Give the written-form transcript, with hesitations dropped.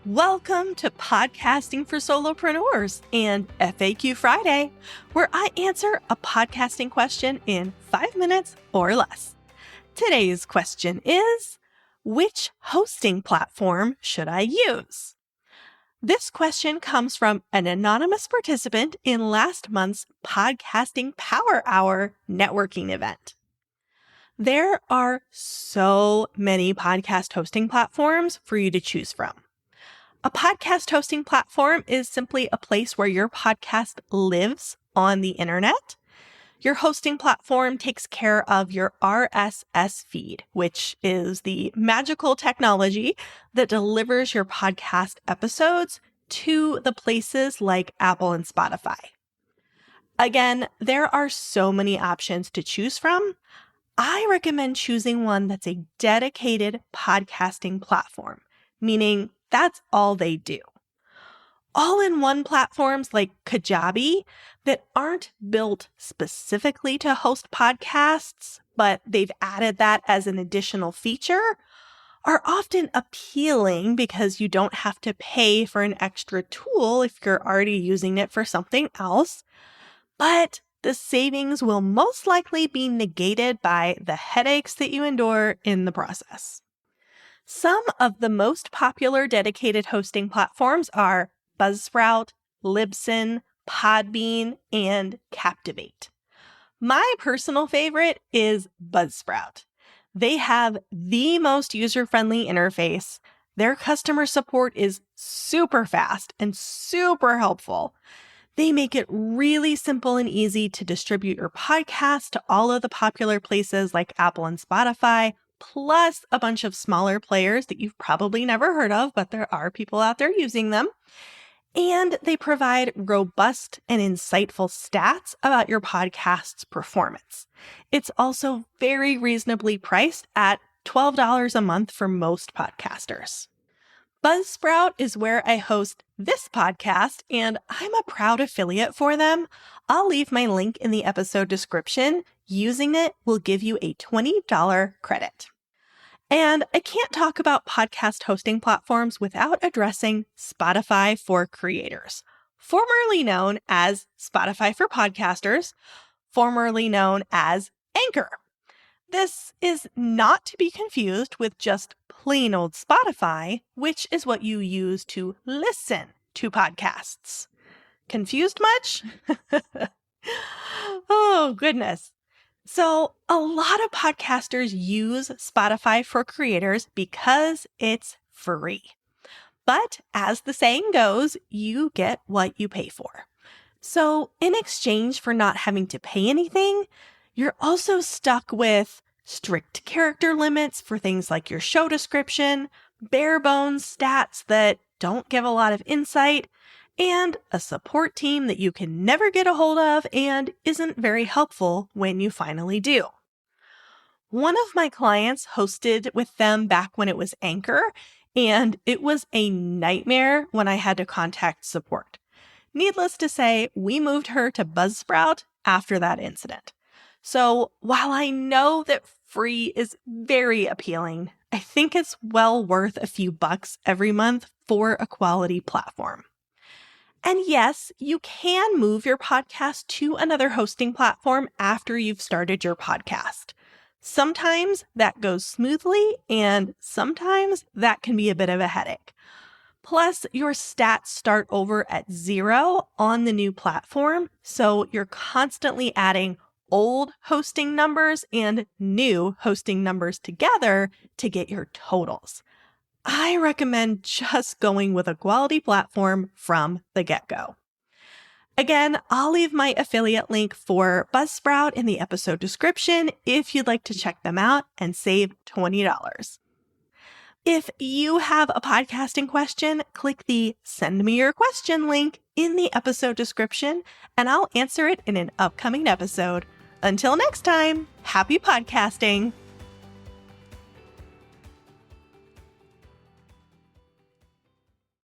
Welcome to Podcasting for Solopreneurs and FAQ Friday, where I answer a podcasting question in 5 minutes or less. Today's question is, which hosting platform should I use? This question comes from an anonymous participant in last month's Podcasting Power Hour networking event. There are so many podcast hosting platforms for you to choose from. A podcast hosting platform is simply a place where your podcast lives on the internet. Your hosting platform takes care of your RSS feed, which is the magical technology that delivers your podcast episodes to the places like Apple and Spotify. Again, there are so many options to choose from. I recommend choosing one that's a dedicated podcasting platform, meaning that's all they do. All-in-one platforms like Kajabi that aren't built specifically to host podcasts, but they've added that as an additional feature, are often appealing because you don't have to pay for an extra tool if you're already using it for something else. But the savings will most likely be negated by the headaches that you endure in the process. Some of the most popular dedicated hosting platforms are Buzzsprout, Libsyn, Podbean, and Captivate. My personal favorite is Buzzsprout. They have the most user-friendly interface. Their customer support is super fast and super helpful. They make it really simple and easy to distribute your podcast to all of the popular places like Apple and Spotify, plus a bunch of smaller players that you've probably never heard of, but there are people out there using them. And they provide robust and insightful stats about your podcast's performance. It's also very reasonably priced at $12 a month for most podcasters. Buzzsprout is where I host this podcast, and I'm a proud affiliate for them. I'll leave my link in the episode description. Using it will give you a $20 credit. And I can't talk about podcast hosting platforms without addressing Spotify for Creators, formerly known as Spotify for Podcasters, formerly known as Anchor. This is not to be confused with just plain old Spotify, which is what you use to listen to podcasts. Confused much? Oh, goodness. So a lot of podcasters use Spotify for Creators because it's free. But as the saying goes, you get what you pay for. So in exchange for not having to pay anything, you're also stuck with strict character limits for things like your show description, bare bones stats that don't give a lot of insight, and a support team that you can never get a hold of and isn't very helpful when you finally do. One of my clients hosted with them back when it was Anchor, and it was a nightmare when I had to contact support. Needless to say, we moved her to Buzzsprout after that incident. So while I know that free is very appealing, I think it's well worth a few bucks every month for a quality platform. And yes, you can move your podcast to another hosting platform after you've started your podcast. Sometimes that goes smoothly, and sometimes that can be a bit of a headache. Plus, your stats start over at 0 on the new platform, so you're constantly adding old hosting numbers and new hosting numbers together to get your totals. I recommend just going with a quality platform from the get-go. Again, I'll leave my affiliate link for Buzzsprout in the episode description if you'd like to check them out and save $20. If you have a podcasting question, click the Send Me Your Question link in the episode description, and I'll answer it in an upcoming episode. Until next time, happy podcasting!